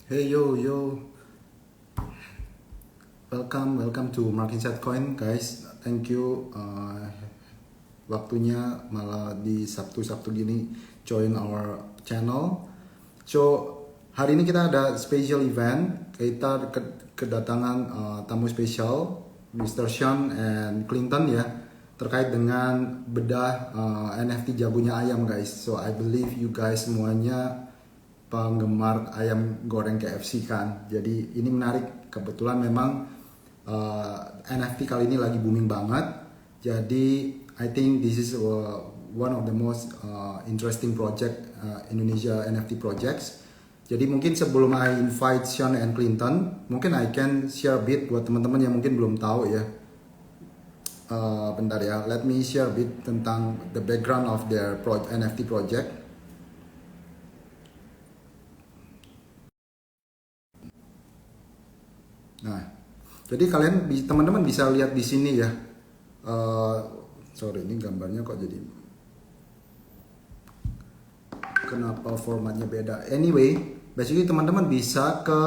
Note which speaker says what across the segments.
Speaker 1: Hey yo yo, welcome to Mark Inside Coin guys. Thank you waktunya malah di Sabtu gini join our channel. So hari ini kita ada special event. Kita kedatangan tamu spesial Mr. Sean and Clinton ya terkait dengan bedah NFT jagonya ayam guys. So I believe you guys semuanya penggemar ayam goreng KFC kan. Jadi ini menarik. Kebetulan memang NFT kali ini lagi booming banget. Jadi I think this is one of the most interesting project Indonesia NFT projects. Jadi mungkin sebelum I invite Sean and Clinton, mungkin I can share a bit buat teman-teman yang mungkin belum tahu ya. Bentar ya, let me share a bit tentang the background of their NFT project. Nah, jadi kalian teman-teman bisa lihat di sini ya. Eh, Sorry, ini gambarnya kok jadi kenapa formatnya beda. Anyway, basically teman-teman bisa ke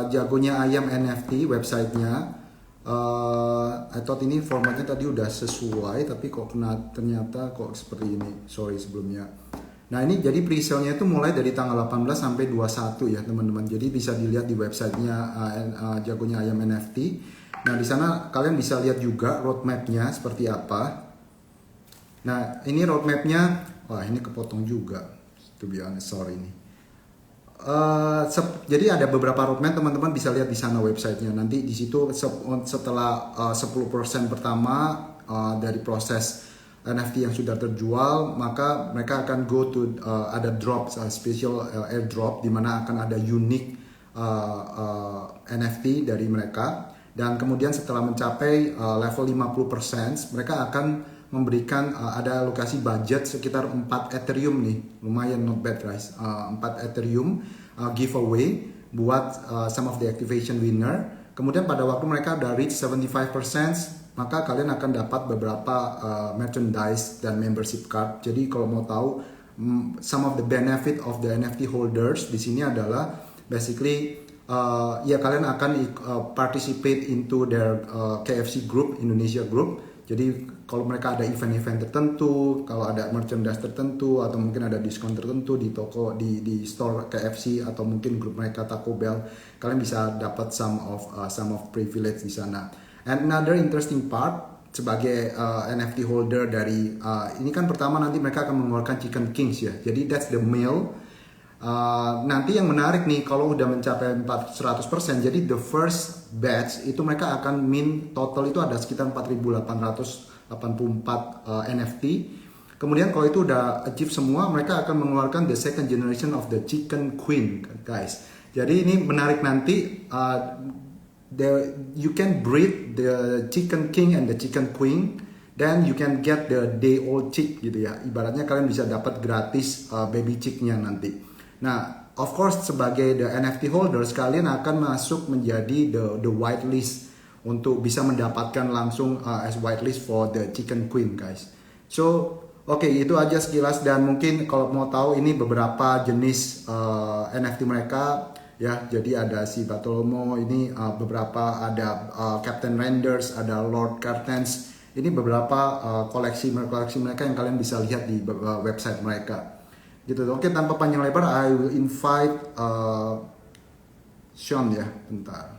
Speaker 1: jagonya ayam NFT websitenya. I thought ini formatnya tadi udah sesuai, tapi kok ternyata kok seperti ini. Sorry sebelumnya. Nah ini jadi pre-sale-nya itu mulai dari tanggal 18 sampai 21 ya teman-teman. Jadi bisa dilihat di websitenya jagonya ayam NFT. Nah di sana kalian bisa lihat juga roadmap-nya seperti apa. Nah ini roadmap-nya, wah ini kepotong juga. To be honest, sorry ini. Jadi ada beberapa roadmap teman-teman bisa lihat di sana websitenya. Nanti di situ setelah 10% pertama dari proses NFT yang sudah terjual, maka mereka akan go to ada drop special airdrop di mana akan ada unique NFT dari mereka. Dan kemudian setelah mencapai level 50%, mereka akan memberikan ada alokasi budget sekitar 4 Ethereum nih. Lumayan not bad guys. 4 Ethereum giveaway buat some of the activation winner. Kemudian pada waktu mereka udah reach 75%, maka kalian akan dapat beberapa merchandise dan membership card. Jadi kalau mau tahu some of the benefit of the NFT holders di sini adalah basically ya kalian akan participate into their KFC group, Indonesia group. Jadi kalau mereka ada event-event tertentu, kalau ada merchandise tertentu atau mungkin ada diskon tertentu di toko di store KFC atau mungkin grup mereka Taco Bell, kalian bisa dapat some of privilege di sana. And another interesting part sebagai NFT holder dari ini kan pertama nanti mereka akan mengeluarkan Chicken Kings ya. Jadi that's the meal. Nanti yang menarik nih kalau udah mencapai 100%, jadi the first batch itu mereka akan mint total itu ada sekitar 4.884 NFT. Kemudian kalau itu udah achieve semua, mereka akan mengeluarkan the second generation of the Chicken Queen guys. Jadi ini menarik nanti you can breed the Chicken King and the Chicken Queen. Then you can get the day old chick gitu ya. Ibaratnya kalian bisa dapat gratis baby chicknya nanti. Nah, of course sebagai the NFT holders kalian akan masuk menjadi the whitelist untuk bisa mendapatkan langsung as whitelist for the Chicken Queen guys. So, oke, itu aja sekilas dan mungkin kalau mau tahu ini beberapa jenis NFT mereka ya. Jadi ada si Bartolomo ini beberapa ada Captain Renders, ada Lord Cartens. Ini beberapa koleksi mereka yang kalian bisa lihat di website mereka. Gitu. Oke, tanpa panjang lebar, I will invite Sean ya, bentar.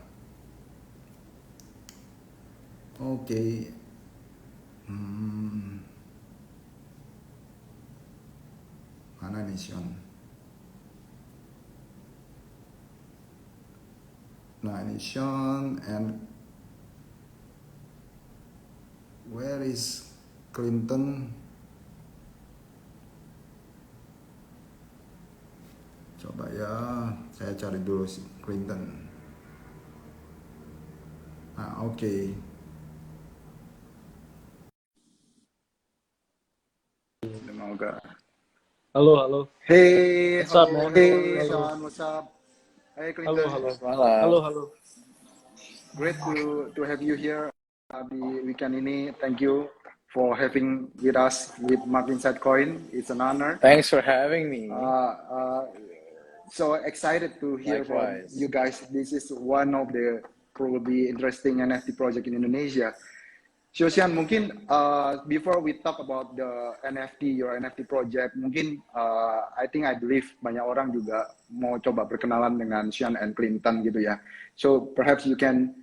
Speaker 1: Oke. Mana nih Sean? Nah, ini Sean and where is Clinton? Coba ya, saya cari dulu si Clinton. Nah, oke. Semoga.
Speaker 2: Halo, halo.
Speaker 1: Hey,
Speaker 2: What's up,
Speaker 1: hello,
Speaker 2: man?
Speaker 1: hey
Speaker 2: Halo,
Speaker 1: Sean, what's up? Hey
Speaker 2: halo,
Speaker 1: Clinton,
Speaker 2: halo.
Speaker 1: malam.
Speaker 2: Halo, halo.
Speaker 1: Great to have you here di weekend ini. Thank you for having with us with Mark Inside Coin. It's an honor.
Speaker 3: Thanks for having me.
Speaker 1: Uh, uh,
Speaker 3: so excited to hear from
Speaker 4: Likewise.
Speaker 3: you guys. This is one of the probably interesting NFT project in Indonesia. Shoshan, mungkin before we talk about the NFT, your NFT project, mungkin I believe banyak orang juga mau coba berkenalan dengan Sean and Clinton gitu ya. So perhaps you can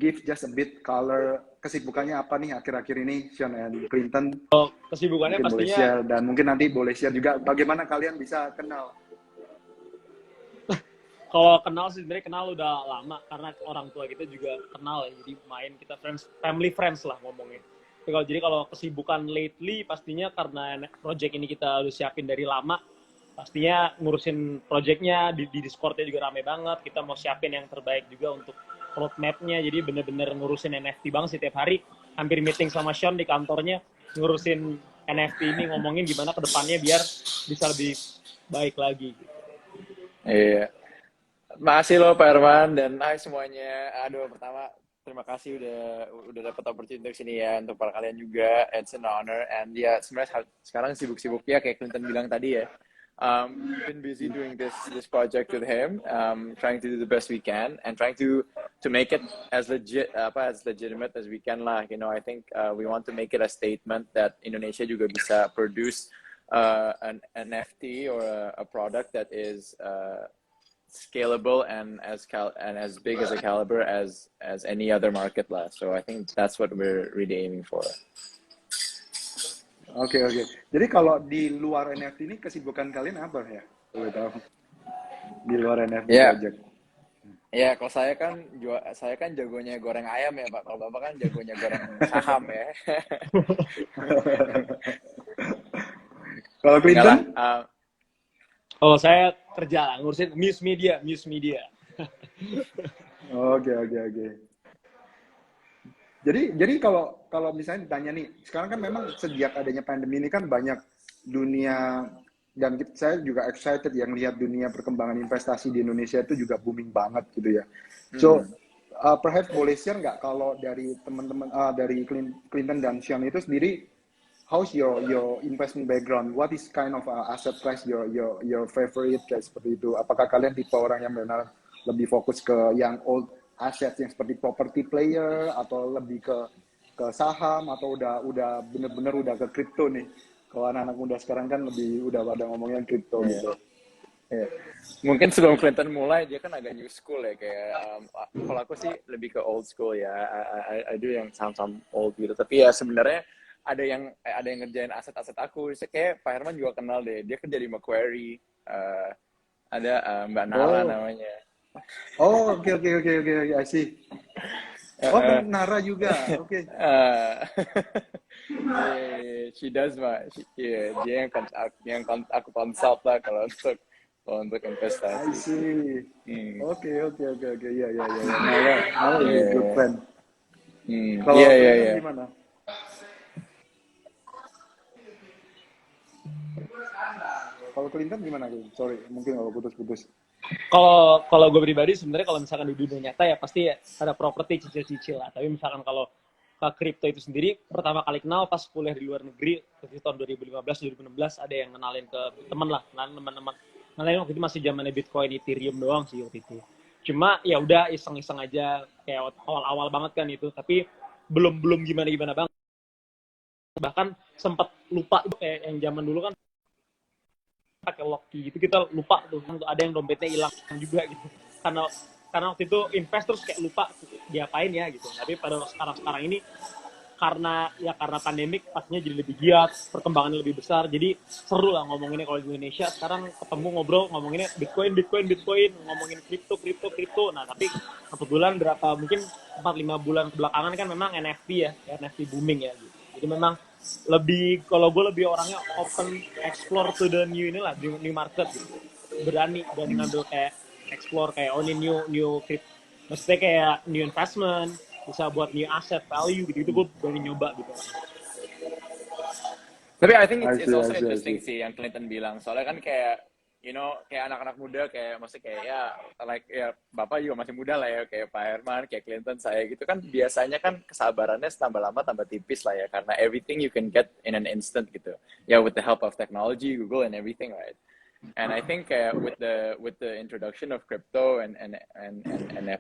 Speaker 3: give just a bit color kesibukannya apa nih akhir-akhir ini Sean and Clinton.
Speaker 2: Kesibukannya
Speaker 3: Mungkin boleh
Speaker 2: pastinya
Speaker 3: share dan mungkin nanti boleh share juga bagaimana kalian bisa kenal.
Speaker 2: kalau kenal sih sebenarnya kenal udah lama karena orang tua kita juga kenal ya, jadi main kita family friends lah ngomongnya. Jadi kalau kesibukan lately pastinya karena project ini kita udah siapin dari lama, pastinya ngurusin projectnya di Discord-nya juga rame banget. Kita mau siapin yang terbaik juga untuk roadmap-nya, jadi bener-bener ngurusin NFT banget sih tiap hari. Hampir meeting sama Sean di kantornya ngurusin NFT ini, ngomongin gimana ke depannya biar bisa lebih baik lagi.
Speaker 4: Iya. Makasih loh Pak Herman dan hai semuanya. Aduh, pertama terima kasih udah dapat opportunity sini ya, untuk para kalian juga. It's an honor and ya sebenarnya sekarang sibuk-sibuknya kayak Clinton bilang tadi ya. Been busy doing this project with him, trying to do the best we can and trying to make it as legitimate as we can lah. You know, I think we want to make it a statement that Indonesia juga bisa produce an NFT or a product that is scalable and as big as a caliber as any other market lah. So I think that's what we're really aiming for.
Speaker 3: Oke. Jadi kalau di luar NFT ini kesibukan kalian apa ya? Boleh tahu. Di luar NFT project.
Speaker 4: Ya, kalau saya kan jagonya goreng ayam ya Pak. Kalau Bapak kan jagonya goreng saham ya.
Speaker 3: Kalau Clinton?
Speaker 2: Kalau saya kerja lah, ngurusin news media.
Speaker 3: Oke. Jadi kalau misalnya ditanya nih, sekarang kan memang sejak adanya pandemi ini kan banyak dunia, dan saya juga excited yang lihat dunia perkembangan investasi di Indonesia itu juga booming banget gitu ya. So perhaps boleh share nggak kalau dari teman-teman dari Clinton dan Sean itu sendiri, how's your investment background? What is kind of asset class your favorite kayak seperti itu? Apakah kalian tipe orang yang benar lebih fokus ke yang old asset yang seperti property player atau lebih ke saham atau udah bener-bener udah ke kripto nih? Kalau anak-anak muda sekarang kan lebih udah pada ngomongin kripto gitu.
Speaker 4: Yeah. Mungkin sebelum Clinton mulai dia kan agak new school ya, kayak kalau aku sih lebih ke old school ya. I do yang saham-saham old gitu. Tapi ya sebenarnya ada yang ngerjain aset-aset aku. Kayak Pak Herman juga kenal deh. Dia kerja di Macquarie. Ada Mbak Nala namanya.
Speaker 3: Oh, oke. I see. Oh, Nara juga. Oke.
Speaker 4: She does dia yang aku consult lah kalau untuk investasi.
Speaker 3: I see. Oke. Ya. Nara is good friend. Kalau gimana? Kalau Clinton gimana? Sorry, mungkin kalau putus-putus.
Speaker 2: Kalau gue pribadi sebenarnya kalau misalkan di dunia nyata ya pasti ada properti cicil-cicil lah. Tapi misalkan kalau ke kripto itu sendiri pertama kali kenal pas kuliah di luar negeri waktu tahun 2015-2016 ada yang kenalin ke teman lah, teman-teman. Kenalin waktu itu masih zamannya Bitcoin, Ethereum doang sih waktu itu. Cuma ya udah iseng-iseng aja kayak awal-awal banget kan itu, tapi belum gimana banget. Bahkan sempat lupa kayak yang zaman dulu kan pakai Loki gitu, kita lupa tuh ada yang dompetnya hilang juga gitu karena waktu itu invest terus kayak lupa diapain ya gitu. Tapi pada sekarang ini karena pandemik pastinya jadi lebih giat, perkembangannya lebih besar, jadi seru lah ngomonginnya. Kalau di Indonesia sekarang ketemu ngobrol ngomonginnya Bitcoin, ngomongin kripto. Nah tapi kebetulan mungkin 4-5 bulan kebelakangan kan memang NFT booming ya gitu. Jadi memang kalau gue lebih orangnya open explore to the new market gitu. Berani ngambil kayak explore kayak ini new crypto, maksudnya kayak new investment, bisa buat new asset value gitu gue berani nyoba gitu.
Speaker 4: Tapi I think it's also interesting sih yang Clinton bilang, soalnya kan kayak kayak anak-anak muda, kayak maksudnya kayak ya Bapak juga masih muda lah ya, kayak Pak Herman, kayak Clinton, saya gitu kan biasanya kan kesabarannya tambah lama tambah tipis lah ya, karena everything you can get in an instant gitu ya, with the help of technology, Google and everything, right? And I think with the introduction of crypto and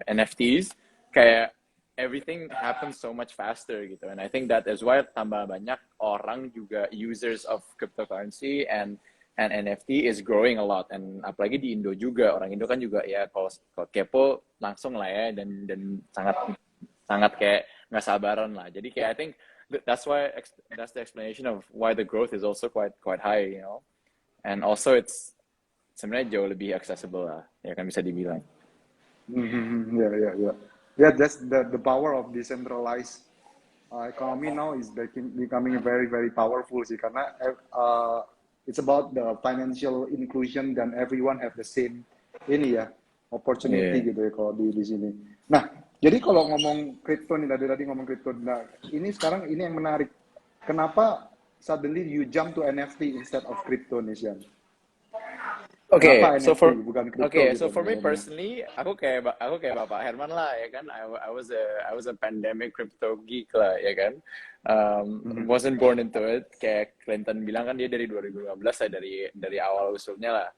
Speaker 4: NFTs, kayak everything happens so much faster gitu. And I think that is why tambah banyak orang juga users of cryptocurrency and NFT is growing a lot. And apalagi di Indo juga, orang Indo kan juga ya kalau kepo langsung lah ya, dan sangat kayak nggak sabaran lah. Jadi kayak I think that's the explanation of why the growth is also quite high, you know. And also it's sebenarnya jauh lebih accessible lah, ya kan bisa dibilang.
Speaker 3: Yeah, that's the power of decentralized economy now is becoming very very powerful sih, karena it's about the financial inclusion dan everyone have the same ini ya opportunity gitu ya kalau di sini. Nah, jadi kalau ngomong kripto nih, tadi ngomong kripto. Nah, ini sekarang ini yang menarik. Kenapa suddenly you jump to NFT instead of crypto nih, Sian?
Speaker 4: Okay,
Speaker 3: so for
Speaker 4: me personally, aku kayak Bapak Herman lah ya kan. I was a pandemic crypto geek lah ya kan. Wasn't born into it. Kayak Clinton bilang kan dia dari 2015 lah, dari awal usulnya lah.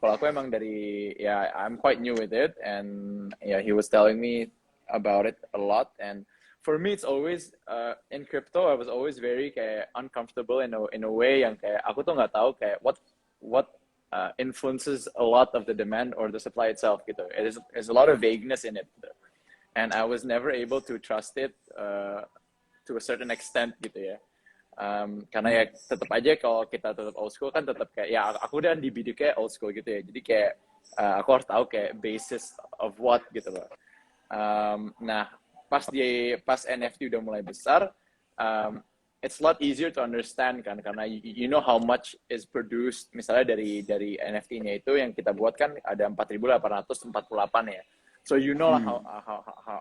Speaker 4: Kalau aku emang I'm quite new with it, and he was telling me about it a lot. And for me it's always in crypto I was always very kayak uncomfortable in a way yang kayak aku tuh nggak tahu kayak what influences a lot of the demand or the supply itself gitu. There's a lot of vagueness in it gitu. And I was never able to trust it to a certain extent gitu ya. Karena ya tetap aja kalau kita tetap old school kan tetap kayak ya aku udah dibidiknya old school gitu ya. Jadi kayak aku harus tahu kayak basis of what gitu loh. Nah pas NFT udah mulai besar, it's a lot easier to understand kan, karena you know how much is produced. Misalnya dari NFT-nya itu yang kita buat kan ada 4.848 ya. So you know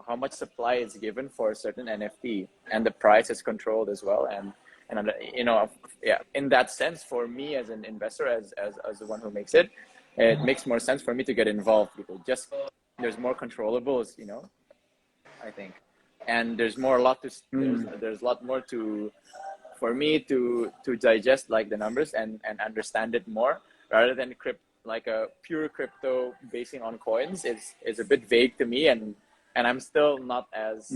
Speaker 4: how much supply is given for a certain NFT, and the price is controlled as well. And you know, in that sense, for me as an investor, as the one who makes it, it makes more sense for me to get involved gitu. Just there's more controllables, you know, I think. And there's a lot more for me to digest like the numbers and understand it more, rather than like a pure crypto basing on coins is a bit vague to me, and I'm still not as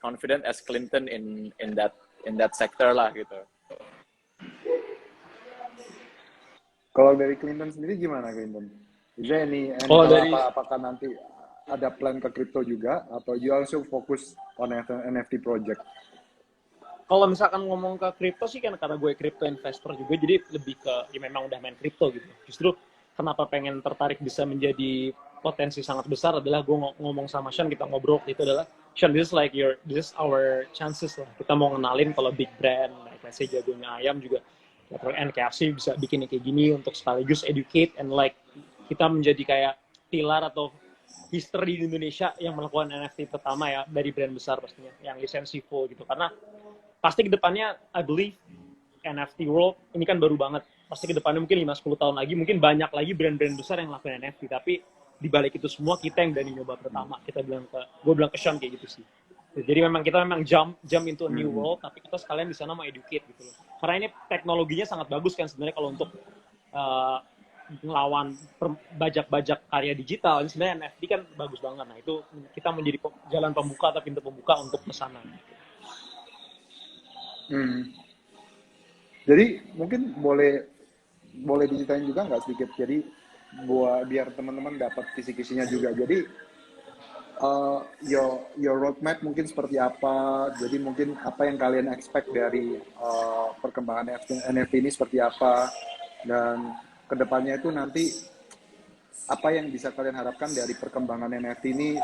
Speaker 4: confident as Clinton in that sector lah gitu.
Speaker 3: Kalau dari Clinton sendiri gimana, Clinton? Apakah nanti ada plan ke crypto juga, atau you also focus on NFT project?
Speaker 2: Kalau misalkan ngomong ke crypto sih kan karena gue crypto investor juga, jadi lebih ke ya memang udah main crypto gitu. Justru kenapa pengen tertarik bisa menjadi potensi sangat besar adalah gue ngomong sama Sean, kita ngobrol itu adalah Sean, this is our chances lah. Kita mau ngenalin kalau big brand, like let's say jagonya ayam juga, NKFC bisa bikin kayak gini untuk sekaligus educate and like kita menjadi kayak pilar atau history di Indonesia yang melakukan NFT pertama ya, dari brand besar pastinya, yang lisensi full gitu. Karena pasti kedepannya, I believe, NFT world, ini kan baru banget. Pasti kedepannya mungkin 5-10 tahun lagi, mungkin banyak lagi brand-brand besar yang ngelakuin NFT. Tapi dibalik itu semua, kita yang dari nyoba pertama. Gue bilang ke Sean kayak gitu sih. Jadi kita memang jump into a new world, tapi kita sekalian di sana mau educate gitu loh. Karena ini teknologinya sangat bagus kan sebenarnya kalau untuk ngelawan bajak-bajak karya digital. Ini sebenarnya NFT kan bagus banget. Nah itu kita menjadi jalan pembuka atau pintu pembuka untuk ke sana.
Speaker 3: Jadi mungkin boleh diceritain juga nggak sedikit, jadi biar teman-teman dapat kisi-kisinya juga. Jadi your roadmap mungkin seperti apa, jadi mungkin apa yang kalian expect dari perkembangan NFT ini seperti apa, dan kedepannya itu nanti apa yang bisa kalian harapkan dari perkembangan NFT ini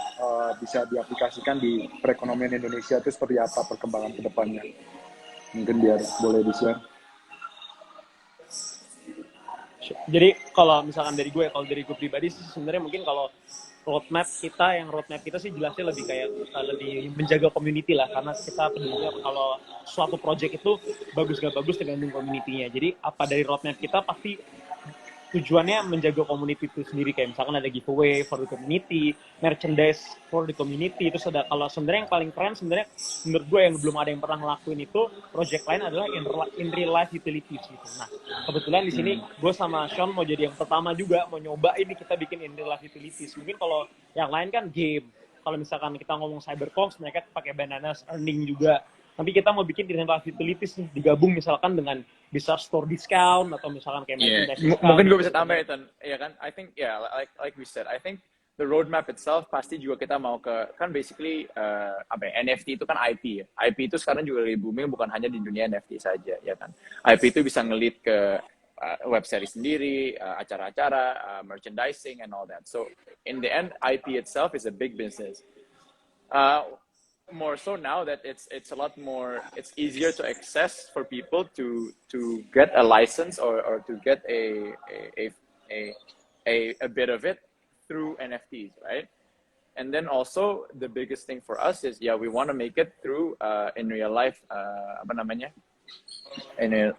Speaker 3: bisa diaplikasikan di perekonomian Indonesia itu seperti apa perkembangan kedepannya. Mungkin biar boleh di-share.
Speaker 2: Jadi kalau misalkan dari gue pribadi sih sebenarnya mungkin kalau roadmap kita sih jelasnya lebih kayak lebih menjaga community lah, karena kita pedulinya kalau suatu project itu bagus gak bagus tergantung community-nya. Jadi apa dari roadmap kita pasti tujuannya menjaga community itu sendiri, kayak misalkan ada giveaway for the community, merchandise for the community. Terus ada, kalau sebenarnya yang paling keren sebenarnya menurut gue yang belum ada yang pernah ngelakuin itu project lain adalah in real life utilities gitu. Nah kebetulan di sini gue sama Sean mau jadi yang pertama juga mau nyoba ini, kita bikin in real life utilities. Mungkin kalau yang lain kan game, kalau misalkan kita ngomong Cyberpunks mereka pakai Bananas earning juga. Tapi kita mau bikin in real life utilities nih, digabung misalkan dengan bisa store discount atau misalkan kayak merchandise discount.
Speaker 4: Mungkin gue bisa tambah itu, ya kan? I think like we said, I think the roadmap itself pasti juga kita mau ke, kan basically apa ya, NFT itu kan IP ya. IP itu sekarang juga lagi booming, bukan hanya di dunia NFT saja, ya kan? IP itu bisa nge-lead ke web series sendiri, acara-acara, merchandising and all that. So in the end, IP itself is a big business. More so now that it's a lot more, it's easier to access for people to get a license or to get a bit of it through NFTs, right? And then also the biggest thing for us is we want to make it through in real life apa namanya, in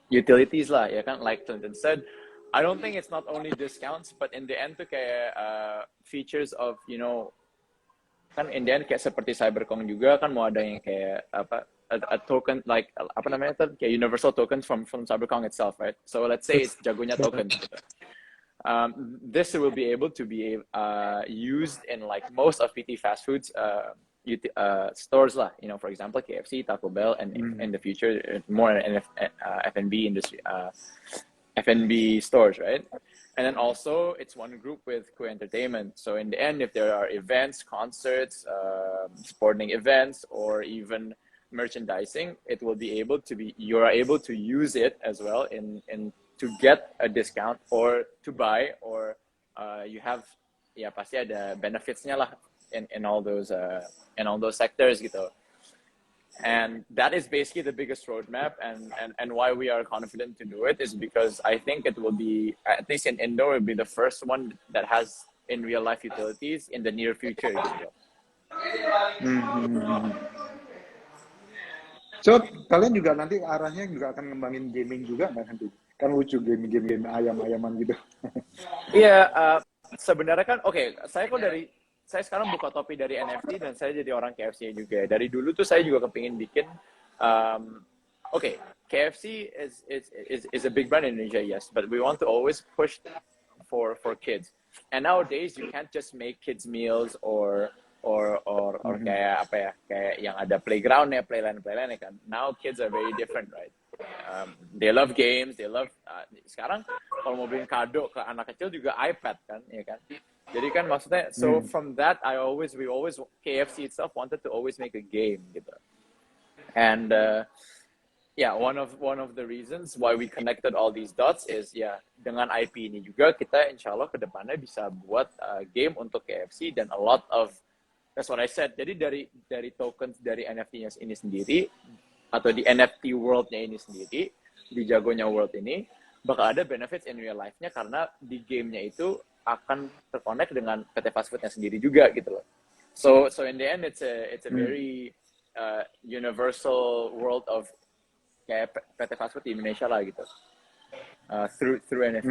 Speaker 4: utilities lah, ya kan? Like Clinton said, I don't think it's not only discounts, but in the end tuh kayak features of, you know, kan in the end kayak seperti Cyberkong juga kan mau ada yang kayak apa, a token like apa namanya tuh, kayak universal tokens from Cyberkong itself, right? So let's say it's Jagonya token gitu. This will be able to be used in like most of PT fast foods stores lah, you know, for example KFC, Taco Bell, and in the future more F&B industry, F&B stores, right? And then also it's one group with Kue Entertainment. So in the end, if there are events, concerts, sporting events, or even merchandising, it will be able to be, you are able to use it as well in to get a discount or to buy, or you have, ya pasti ada benefitsnya lah in all those sectors gitu. And that is basically the biggest roadmap, and why we are confident to do it is because I think it will be, at least in Indo, will be the first one that has in real life utilities in the near future. Gitu.
Speaker 3: So kalian juga nanti arahnya juga akan ngembangin gaming juga nggak nanti? Kan lucu game ayam-ayaman gitu.
Speaker 4: Iya, sebenarnya kan saya sekarang buka topi dari NFT dan saya jadi orang KFC juga. Dari dulu tuh saya juga kepingin bikin, KFC is a big brand in Indonesia, yes, but we want to always push for kids. And nowadays you can't just make kids meals or kayak apa ya, kayak yang ada playground ya, playland ya kan. Now kids are very different, right? They love games, they love sekarang kalau mau beliin kado ke anak kecil juga iPad kan, ya kan. Jadi kan maksudnya, so from that we always KFC itself wanted to always make a game gitu. And one of the reasons why we connected all these dots is dengan IP ini juga kita insyaallah ke depannya bisa buat game untuk KFC, dan a lot of, that's what I said. Jadi dari tokens dari NFT-nya ini sendiri atau di NFT world-nya ini sendiri, di Jagonya world ini bakal ada benefits in real life-nya karena di game-nya itu akan terkonek dengan PT Fast Food-nya sendiri juga gitu loh. So in the end it's a very universal world of kayak PT Fast Food di Indonesia lah gitu. Through NFT.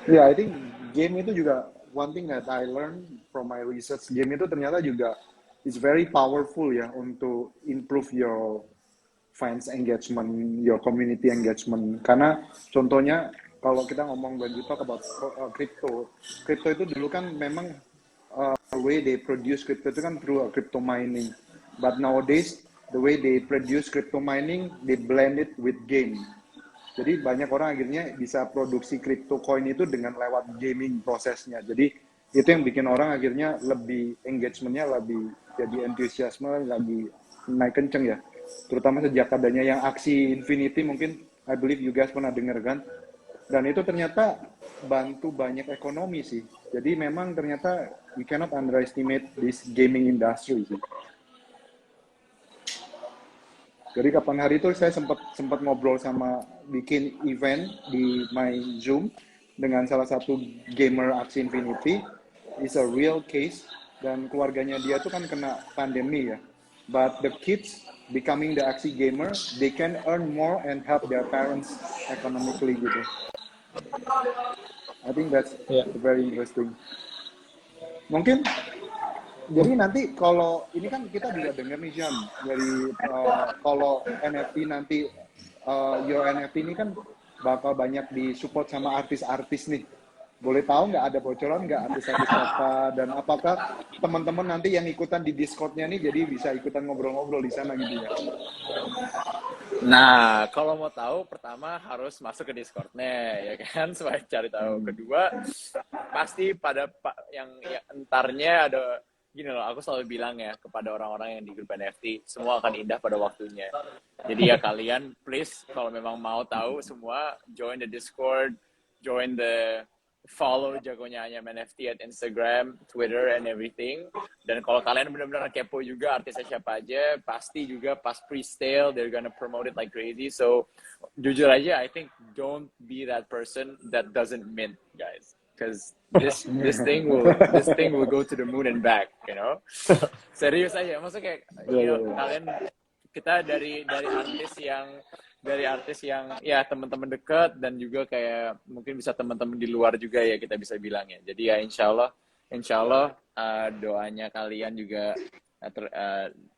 Speaker 3: Yeah, I think game itu juga one thing that I learned from my research. Game itu ternyata juga is very powerful ya untuk improve your fans engagement, your community engagement. Karena contohnya kalau kita ngomong when we talk about crypto itu dulu kan memang the way they produce crypto itu kan through crypto mining. But nowadays the way they produce crypto mining, they blend it with game. Jadi banyak orang akhirnya bisa produksi crypto coin itu dengan lewat gaming prosesnya. Jadi itu yang bikin orang akhirnya lebih engagementnya lebih jadi entusiasme lagi naik kenceng ya. Terutama sejak adanya yang aksi Infinity, mungkin I believe you guys pernah dengar kan, dan itu ternyata bantu banyak ekonomi sih. Jadi memang ternyata we cannot underestimate this gaming industry sih. Jadi kapan hari itu saya sempat ngobrol sama bikin event di my Zoom dengan salah satu gamer aksi Infinity. It's a real case, dan keluarganya dia tuh kan kena pandemi ya. but the kids becoming the aksi gamer, they can earn more and help their parents economically gitu. I think that's
Speaker 2: Yeah.
Speaker 3: very interesting. Mungkin jadi nanti kalau ini kan kita juga dengar nih Sean dari kalau NFT nanti your NFT ini kan bakal banyak disupport sama artis-artis nih. Boleh tahu nggak ada bocoran nggak artis-artis apa dan apakah teman-teman nanti yang ikutan di Discord-nya nih jadi bisa ikutan ngobrol-ngobrol di sana gitu ya?
Speaker 4: Nah, kalau mau tahu, pertama harus masuk ke Discord-nya, ya kan, supaya cari tahu. Kedua, pasti pada yang entarnya ada, gini loh, aku selalu bilang ya kepada orang-orang yang di grup NFT, semua akan indah pada waktunya. Jadi ya kalian, please, kalau memang mau tahu semua, join the Discord, join the follow jagonya Anyam NFT at Instagram, Twitter, and everything. Dan kalau kalian benar-benar kepo juga artisnya siapa aja, pasti juga pas pre-sale, they're gonna promote it like crazy. So, jujur aja, I think don't be that person that doesn't mint, guys. Because this thing will go to the moon and back, you know. Serius aja, maksudnya kayak, you know, kalian, kita dari artis yang ya teman-teman dekat dan juga kayak mungkin bisa teman-teman di luar juga ya kita bisa bilang ya. Jadi ya insya Allah doanya kalian juga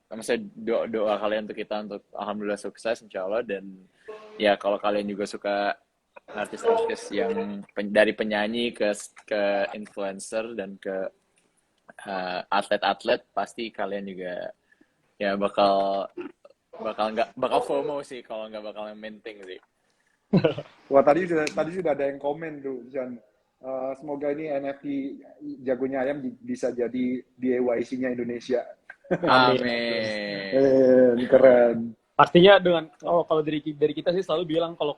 Speaker 4: maksudnya doa kalian untuk kita untuk alhamdulillah sukses insya Allah. Dan ya kalau kalian juga suka artis-artis yang dari penyanyi ke influencer dan ke atlet-atlet, pasti kalian juga ya bakal FOMO sih kalau nggak bakal minting sih.
Speaker 3: Wah tadi sudah ada yang komen tuh, John. Semoga ini NFT jagonya Ayam bisa jadi DIYC-nya Indonesia.
Speaker 4: Amin.
Speaker 3: Keren.
Speaker 2: Pastinya dengan kalau dari kita sih selalu bilang kalau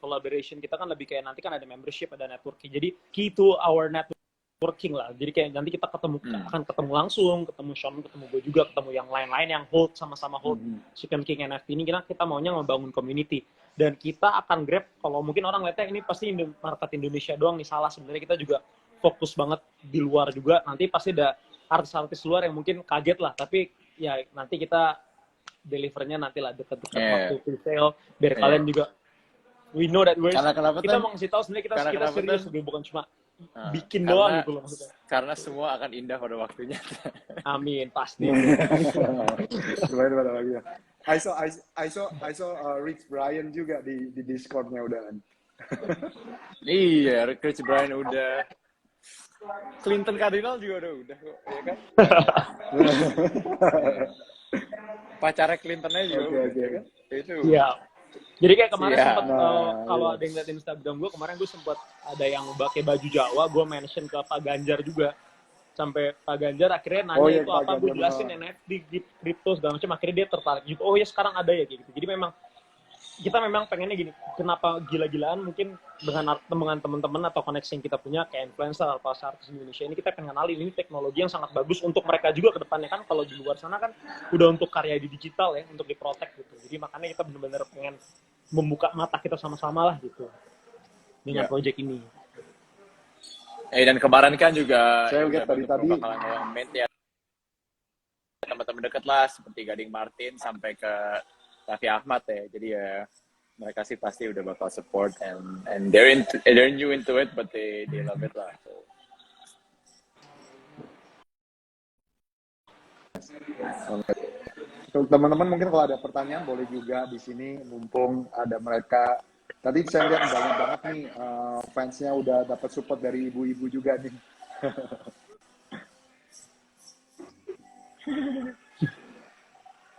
Speaker 2: collaboration kita kan lebih kayak nanti kan ada membership, ada networking. Jadi key to our networking lah. Jadi kayak nanti kita akan ketemu langsung, ketemu Sean, ketemu gue juga, ketemu yang lain-lain yang sama-sama hold Chicken King NFT ini. Kita maunya membangun community. Dan kita akan grab, kalau mungkin orang lihatnya ini pasti market Indonesia doang nih, salah. Sebenarnya kita juga fokus banget di luar juga. Nanti pasti ada artis-artis luar yang mungkin kaget lah. Tapi ya nanti kita delivernya nanti lah dekat-dekat waktu pre-sale. Biar kalian juga, we know that kita mau ngasih tahu sebenarnya kita serius, bukan cuma bikin doang gitu loh maksudnya.
Speaker 4: Karena semua akan indah pada waktunya.
Speaker 2: Amin, pasti.
Speaker 3: I saw Rich Brian juga di Discord-nya udah kan.
Speaker 4: Iya, Rich Brian udah. Clinton Cardinal juga udah kok, ya kan? Pacarnya Clintonnya juga udah, ya kan? Itu.
Speaker 2: Iya. Jadi kayak kemarin sempat kalau ada yang lihat Instagram gue, kemarin gue sempat ada yang pakai baju Jawa, gue mention ke Pak Ganjar juga. Sampai Pak Ganjar akhirnya nanya itu apa, gue jelasin NFT, kripto segala macam, akhirnya dia tertarik gitu. Oh ya sekarang ada ya kayak gitu. Jadi memang kita memang pengennya gini, kenapa gila-gilaan mungkin dengan teman-teman atau koneksi yang kita punya kayak influencer atau artis Indonesia ini, kita pengen kenalin ini teknologi yang sangat bagus untuk mereka juga ke depannya kan. Kalau di luar sana kan udah untuk karya di digital ya, untuk diprotek gitu. Jadi makanya kita benar-benar pengen membuka mata kita sama-sama lah gitu dengan project ini.
Speaker 4: Dan kemarin kan juga
Speaker 3: saya lihat tadi
Speaker 4: bakalan nge-mint ya teman-teman dekat lah seperti Gading Martin sampai ke Raffi Ahmad ya. Jadi ya mereka sih pasti udah bakal support and they're new into it but they love it lah.
Speaker 3: Teman-teman mungkin kalau ada pertanyaan boleh juga di sini mumpung ada mereka. Tadi saya lihat banyak banget nih fansnya udah dapat support dari ibu-ibu juga nih.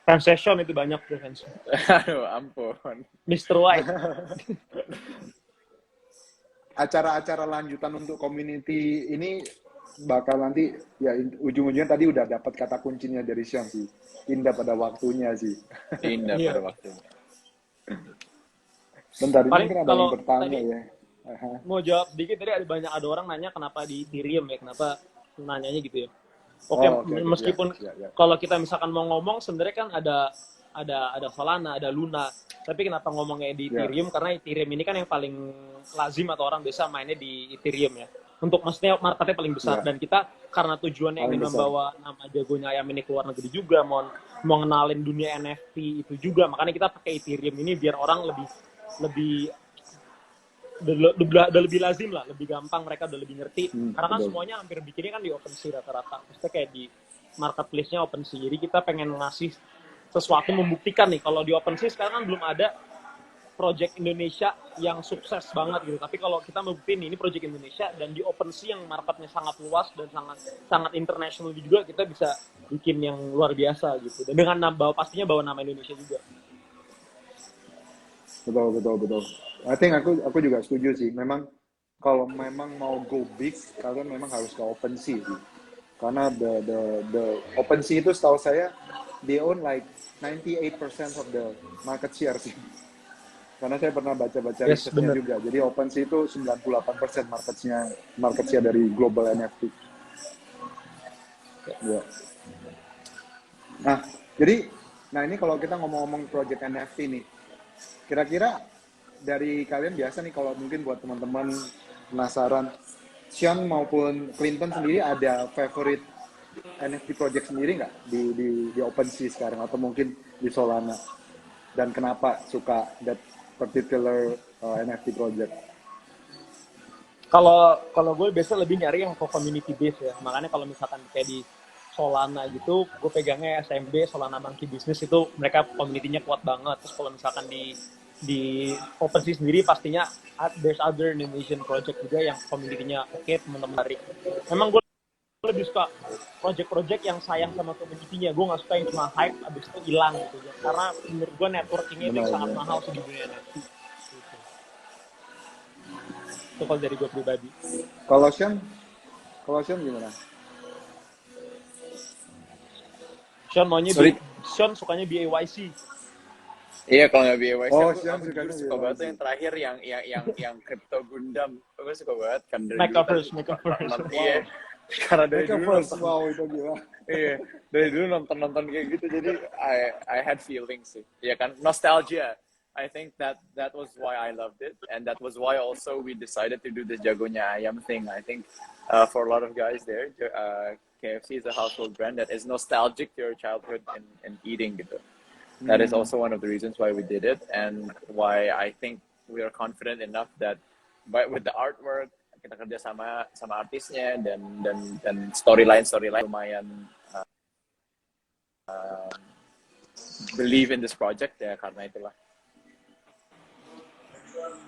Speaker 2: Fans session itu banyak tuh fans.
Speaker 4: Aduh, ampun.
Speaker 2: Mr. White.
Speaker 3: Acara-acara lanjutan untuk community ini bakal nanti ya ujung-ujungnya tadi udah dapat kata kuncinya dari Sean sih. Indah pada waktunya sih.
Speaker 4: Indah pada waktunya.
Speaker 3: Bentar, ini
Speaker 2: Paling
Speaker 3: mungkin ada yang bertanya ya.
Speaker 2: Mau jawab dikit, tadi ada orang nanya kenapa di Ethereum ya, kenapa nanyanya gitu ya. Oke, meskipun kalau kita misalkan mau ngomong sebenarnya kan ada Solana, ada Luna. Tapi kenapa ngomongnya di Ethereum? Karena Ethereum ini kan yang paling lazim atau orang biasa mainnya di Ethereum ya. untuk maksudnya marketnya paling besar.
Speaker 3: Iya.
Speaker 2: Dan kita karena tujuannya
Speaker 3: Paling
Speaker 2: ingin
Speaker 3: besar.
Speaker 2: membawa nama jagonya ayam ini ke luar negeri juga, mau ngenalin dunia NFT itu juga, makanya kita pakai Ethereum ini biar orang lebih lebih udah lebih lazim lah, lebih gampang, mereka udah lebih ngerti. Karena kan
Speaker 3: Betul.
Speaker 2: semuanya hampir bikinnya kan di OpenSea rata-rata, maksudnya kayak di marketplace-nya OpenSea. Jadi kita pengen ngasih sesuatu, membuktikan nih kalau di OpenSea sekarang kan belum ada project Indonesia yang sukses banget gitu. Tapi kalau kita membuktiin ini project Indonesia dan di OpenSea yang marketnya sangat luas dan sangat sangat international juga, kita bisa bikin yang luar biasa gitu. Dan dengan pastinya bawa nama Indonesia juga.
Speaker 3: Betul. I think aku juga setuju sih. Memang kalau memang mau go big, kalian memang harus ke OpenSea sih. Karena the OpenSea itu setahu saya they own like 98% of the market share sih. Karena saya pernah baca-baca
Speaker 2: Yes,
Speaker 3: risetnya
Speaker 2: bener.
Speaker 3: juga. Jadi OpenSea itu 98% market share dari global NFT. Ya. Nah, ini kalau kita ngomong-ngomong project NFT nih, kira-kira dari kalian biasa nih, kalau mungkin buat teman-teman penasaran, Sean maupun Clinton sendiri ada favorite NFT project sendiri nggak di OpenSea sekarang, atau mungkin di Solana, dan kenapa suka that particular NFT project?
Speaker 2: Kalau gue biasa lebih nyari yang ke community base ya. Makanya kalau misalkan kayak di Solana gitu, gue pegangnya SMB, Solana Monkey Business, itu mereka community-nya kuat banget. Terus kalau misalkan di OpenSea sendiri pastinya there's other Indonesian project juga yang community-nya oke, teman-teman tarik. Memang gue lebih suka project-project yang sayang sama community-nya. Gue nggak suka yang cuma hype abis itu hilang gitu. Karena menurut gue networking-nya itu sangat mahal sih di dunia NFT. Itu kalau dari gue pribadi.
Speaker 3: Kalau Sean gimana?
Speaker 2: Sean maunya
Speaker 4: Sorry.
Speaker 2: Sean sukanya BAYC.
Speaker 4: Iya, kalau nggak BYC,
Speaker 3: Oh,
Speaker 4: aku
Speaker 3: Sean
Speaker 4: jujur
Speaker 3: sukanya
Speaker 4: suka banget
Speaker 3: BYC.
Speaker 4: yang terakhir yang Crypto Gundam. Aku suka banget kan dari
Speaker 2: Metaverse.
Speaker 4: Iya. Karena dari dulu
Speaker 3: Metaverse,
Speaker 4: nonton,
Speaker 3: wow, itu gila.
Speaker 4: iya, dari dulu nonton kayak gitu, jadi I had feelings sih. Iya kan, nostalgia. I think that was why I loved it, and that was why also we decided to do the Jagonya Ayam thing. I think for a lot of guys there, KFC is a household brand that is nostalgic to your childhood and eating gitu. That is also one of the reasons why we did it, and why I think we are confident enough that with the artwork, kita kerja sama artisnya, dan storyline lumayan believe in this project ya, karena itulah.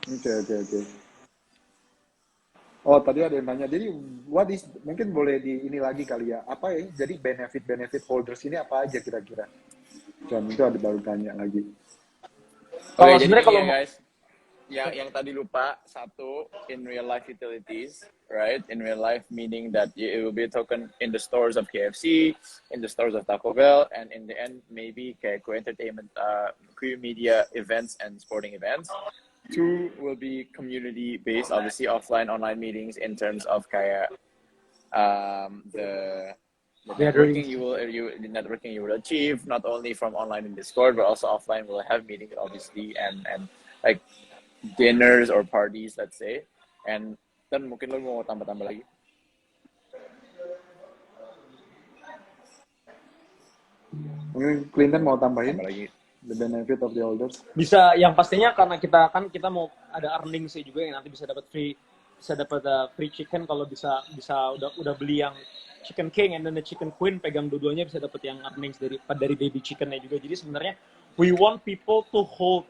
Speaker 3: Oke. Oh, tadi ada yang tanya. Jadi, mungkin boleh ini lagi kali ya. Apa ya? Jadi benefit holders ini apa aja kira-kira? John, itu ada baru tanya lagi.
Speaker 2: Kalau
Speaker 4: Jadi
Speaker 2: sebenarnya kalau
Speaker 4: ya guys, yang tadi lupa, satu, in real life utilities, right? In real life meaning that it will be a token in the stores of KFC, in the stores of Taco Bell, and in the end maybe kayak entertainment, queer media events and sporting events. Two will be community based, obviously offline, online meetings in terms of kayak the networking you will achieve, not only from online in Discord, but also offline. We'll have meetings obviously, and like dinners or parties, let's say. And then mungkin lo mau tambah-tambah lagi.
Speaker 3: Mungkin Clinton mau tambahin
Speaker 4: Tambah lagi.
Speaker 3: the benefit of the holders.
Speaker 2: bisa, yang pastinya karena kita mau ada earning sih juga, yang nanti bisa dapat free chicken kalau bisa udah beli yang Chicken King and then the Chicken Queen, pegang dua-duanya bisa dapat yang earnings dari baby chickennya juga. Jadi sebenarnya we want people to hold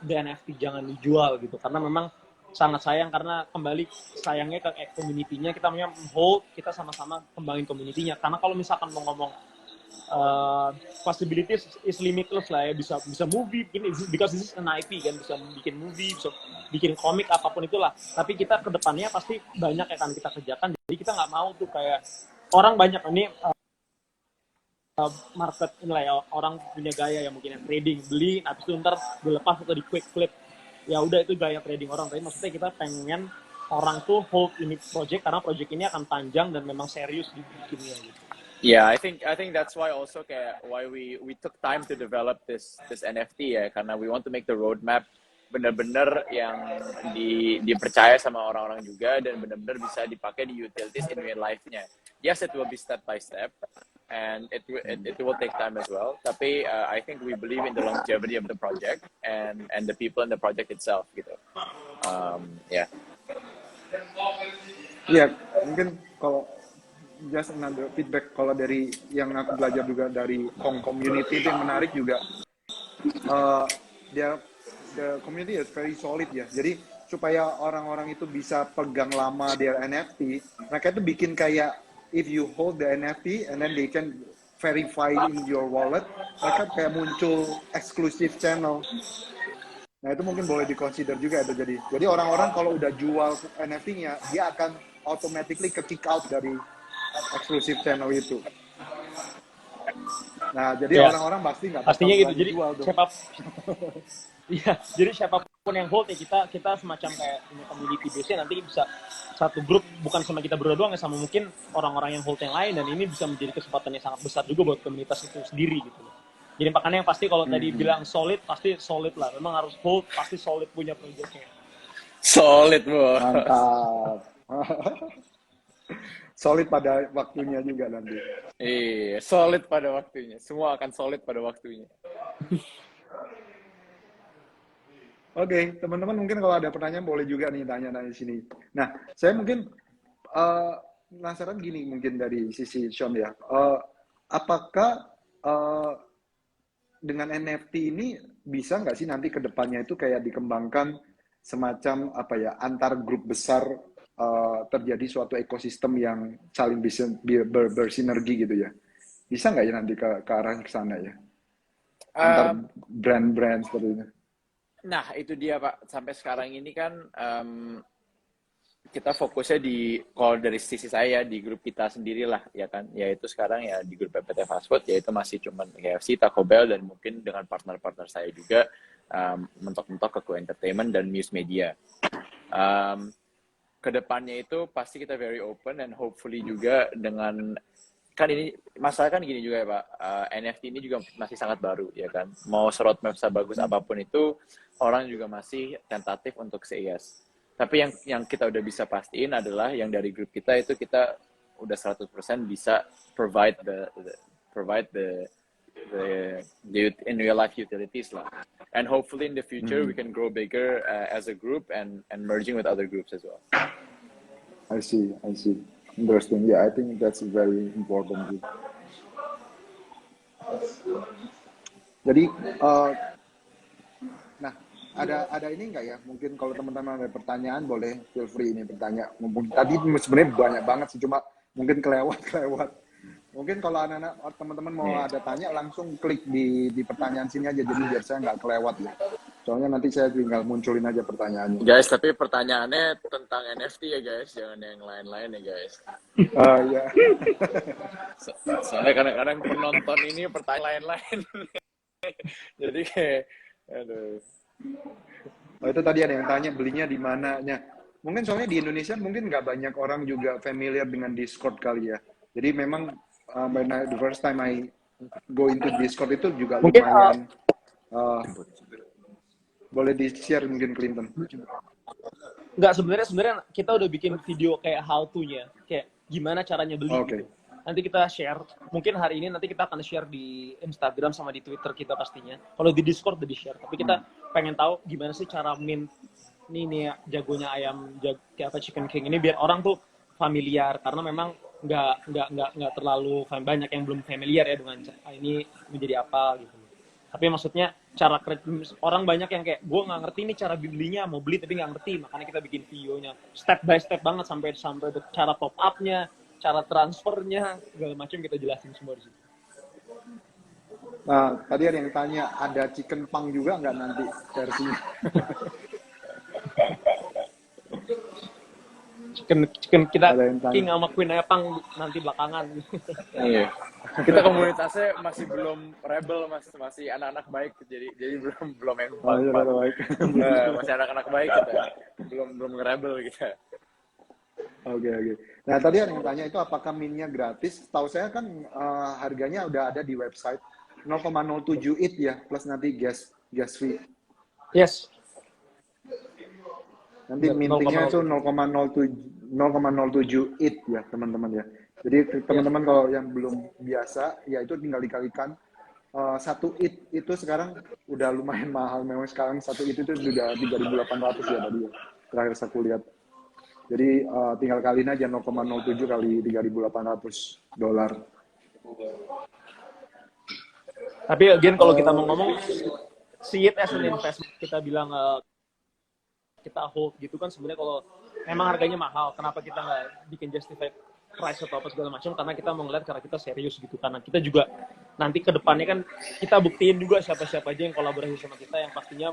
Speaker 2: the NFT, jangan dijual gitu, karena memang sangat sayang, karena kembali sayangnya ke community-nya. Kita punya hold, kita sama-sama kembangin community-nya, karena kalau misalkan mau ngomong possibilities is limitless lah ya, bisa movie, because this is an IP kan, bisa bikin movie, bisa bikin komik, apapun itulah. Tapi kita ke depannya pasti banyak yang akan kita kerjakan, jadi kita nggak mau tuh kayak orang banyak ini market ini lah ya, orang punya gaya yang mungkin yang trading, beli habis itu ntar dilepas atau di quick flip, ya udah, itu gaya trading orang. Tapi maksudnya kita pengen orang tuh hold ini project, karena project ini akan panjang dan memang serius dibikinnya gitu.
Speaker 4: Yeah, I think that's why also why we took time to develop this NFT ya, karena we want to make the roadmap benar-benar yang dipercaya sama orang-orang juga dan benar-benar bisa dipakai di utilities in real life-nya. Yes, it will be step by step and it will take time as well. Tapi I think we believe in the longevity of the project and the people in the project itself gitu. Ya.
Speaker 3: Iya, mungkin kalau just another feedback kalau dari yang aku belajar juga dari Kong community itu yang menarik juga. The community is very solid ya. Jadi supaya orang-orang itu bisa pegang lama their NFT, mereka itu bikin kayak if you hold the NFT and then they can verify in your wallet, mereka kayak muncul exclusive channel. Nah itu mungkin boleh di-consider juga itu jadi. Jadi orang-orang kalau udah jual NFT-nya, dia akan automatically ke kick out dari exclusive channel itu. Nah jadi
Speaker 2: Ya,
Speaker 3: orang-orang pasti nggak bakal
Speaker 2: pastinya gitu.
Speaker 3: berani
Speaker 2: Jadi
Speaker 3: jual dong.
Speaker 2: iya, jadi siapapun yang hold ya kita semacam kayak punya community base-nya nanti bisa satu grup bukan sama kita berdua doang ya, sama mungkin orang-orang yang hold yang lain, dan ini bisa menjadi kesempatan yang sangat besar juga buat komunitas itu sendiri gitu. Jadi makanya yang pasti kalau tadi bilang solid, pasti solid lah. Memang harus hold, pasti solid punya projectnya.
Speaker 4: Solid, bro.
Speaker 3: Mantap. Solid pada waktunya juga nanti.
Speaker 4: Iya, solid pada waktunya. Semua akan solid pada waktunya.
Speaker 3: Oke, teman-teman mungkin kalau ada pertanyaan boleh juga nih tanya-tanya di sini. Nah, saya mungkin penasaran gini mungkin dari sisi Sean ya. Apakah dengan NFT ini bisa nggak sih nanti ke depannya itu kayak dikembangkan semacam apa ya, antar grup besar terjadi suatu ekosistem yang saling bisa bersinergi gitu ya? Bisa nggak ya nanti ke arah ke sana ya? Antar brand-brand seperti ini.
Speaker 4: Nah, itu dia Pak. Sampai sekarang ini kan kita fokusnya kalau dari sisi saya di grup kita sendirilah ya kan. Yaitu sekarang ya di grup PPT Fast Food yaitu masih cuman KFC, Taco Bell dan mungkin dengan partner-partner saya juga mentok-mentok ke Entertainment dan News Media. Kedepannya itu pasti kita very open and hopefully juga dengan kan ini masalah kan gini juga ya Pak, NFT ini juga masih sangat baru ya kan, mau roadmap sebagus apapun itu orang juga masih tentatif untuk say yes. Tapi yang kita udah bisa pastiin adalah yang dari grup kita itu kita udah 100% bisa provide the in real life utilities lah, and hopefully in the future we can grow bigger as a group and merging with other groups as well.
Speaker 3: I see. Interesting. Yeah, I think that's very important. Jadi, nah ada ini nggak ya? Mungkin kalau teman-teman ada pertanyaan boleh feel free ini bertanya. Mumpung tadi sebenarnya banyak banget sih, cuma mungkin kelewat. Mungkin kalau anak-anak teman-teman mau ada tanya langsung klik di pertanyaan sini aja, jadi biar saya nggak kelewat ya. Soalnya nanti saya tinggal munculin aja pertanyaannya.
Speaker 4: Guys, tapi pertanyaannya tentang NFT ya guys, jangan yang lain-lain ya guys.
Speaker 3: Iya.
Speaker 4: Soalnya kadang-kadang penonton ini pertanyaan lain-lain. Jadi kayak, aduh.
Speaker 3: Oh, itu tadi ada yang tanya belinya di mananya. Mungkin soalnya di Indonesia mungkin nggak banyak orang juga familiar dengan Discord kali ya. Jadi memang the first time I go into Discord itu juga
Speaker 2: Mungkin,
Speaker 3: lumayan. Boleh di-share mungkin Clinton.
Speaker 2: Enggak, sebenarnya kita udah bikin video kayak how to-nya, kayak gimana caranya beli gitu. Nanti kita share, mungkin hari ini nanti kita akan share di Instagram sama di Twitter kita pastinya. Kalau di Discord udah di-share, tapi kita pengen tahu gimana sih cara mint nih ya, jagonya ayam kayak apa Chicken King ini biar orang tuh familiar, karena memang nggak terlalu banyak yang belum familiar ya dengan ini menjadi apa gitu. Tapi maksudnya cara orang banyak yang kayak gue nggak ngerti nih cara belinya, mau beli tapi nggak ngerti, makanya kita bikin videonya step by step banget sampai cara top up-nya, cara transfernya, segala macam kita jelasin semua di situ.
Speaker 3: Nah, tadi ada yang tanya, ada chicken pang juga nggak nanti versinya?
Speaker 2: Chicken kita King sama Queen aja pang nanti belakangan.
Speaker 4: Iya. Kita komunitasnya masih belum rebel, masih anak-anak baik, jadi belum yang baik. Masih anak-anak baik kita, belum nge-rebel kita.
Speaker 3: Oke. Nah tadi ada yang tanya itu apakah minnya gratis? Tahu saya kan harganya udah ada di website 0,078 ya plus nanti gas fee.
Speaker 2: Yes.
Speaker 3: Nanti mintingnya itu 0,07 ETH ya teman-teman ya. Jadi teman-teman kalau yang belum biasa, ya itu tinggal dikalikan. 1 ETH itu sekarang udah lumayan mahal. Memang sekarang 1 ETH itu sudah 3.800 ya tadi ya. Terakhir saya lihat. Jadi tinggal kaliin aja 0,07 kali $3.800.
Speaker 2: Tapi again kalau kita mau ngomong see it as an investment, kita bilang kita hold gitu kan sebenarnya kalau memang harganya mahal, kenapa kita nggak bikin justify price atau apa segala macam, karena kita mau ngeliat karena kita serius gitu, karena kita juga nanti ke depannya kan kita buktiin juga siapa-siapa aja yang kolaborasi sama kita yang pastinya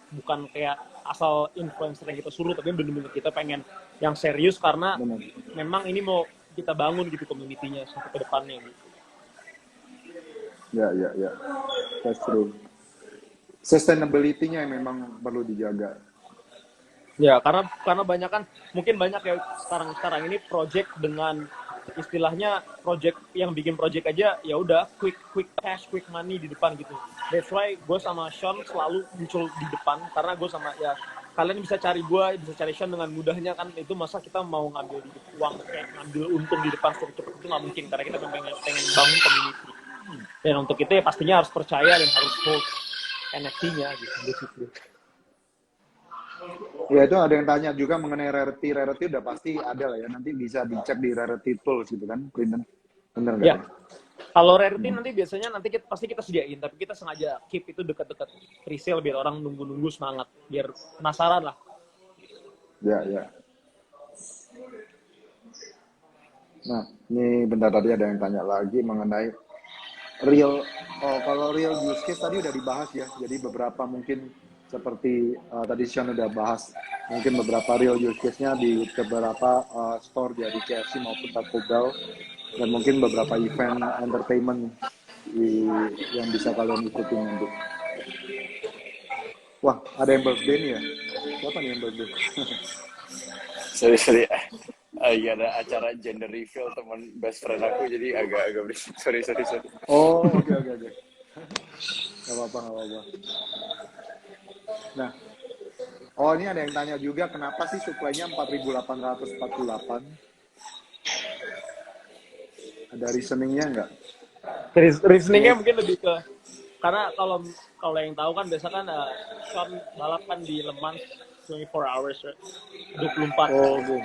Speaker 2: bukan kayak asal influencer yang kita suruh, tapi bener-bener kita pengen yang serius karena memang ini mau kita bangun gitu community-nya sampai ke depannya gitu.
Speaker 3: Ya. That's true. Sustainability-nya yang memang perlu dijaga.
Speaker 2: Ya, karena banyak kan, mungkin banyak ya sekarang ini project dengan istilahnya project yang bikin project aja ya udah quick cash, quick money di depan gitu. That's why gue sama Sean selalu muncul di depan, karena gue sama ya kalian bisa cari gue, bisa cari Sean dengan mudahnya kan, itu masa kita mau ngambil uang kayak ngambil untung di depan cepet itu nggak mungkin, karena kita pengen bangun community. Dan untuk itu ya pastinya harus percaya dan harus hold NFT-nya gitu.
Speaker 3: Ya itu ada yang tanya juga mengenai rarity udah pasti ada lah ya, nanti bisa dicek di rarity tools gitu kan, Clinton, bener nggak?
Speaker 2: Ya. Kalau rarity nanti biasanya pasti kita sediain, tapi kita sengaja keep itu dekat-dekat resale biar orang nunggu semangat, biar penasaran lah.
Speaker 3: Ya. Nah, ini bentar, tadi ada yang tanya lagi mengenai kalau real use case tadi udah dibahas ya, jadi beberapa mungkin seperti tadi Sean udah bahas mungkin beberapa real use case-nya di beberapa store dari KFC maupun Taco Bell, dan mungkin beberapa event entertainment yang bisa kalian ikutin nanti. Wah, ada yang birthday nih ya? Siapa nih yang birthday?
Speaker 4: Sorry. Iya, ada acara gender reveal teman best friend aku, jadi agak berisik. Sorry.
Speaker 3: Oh, oke. Gak apa-apa. Nah, ini ada yang tanya juga kenapa sih supply-nya 4.848? Ada reasoning-nya nggak?
Speaker 2: Reasoningnya mungkin lebih ke, karena kalau yang tahu kan biasa kan Sean balap kan di Le Mans 24 hours, right? 24.
Speaker 3: Oh, okay.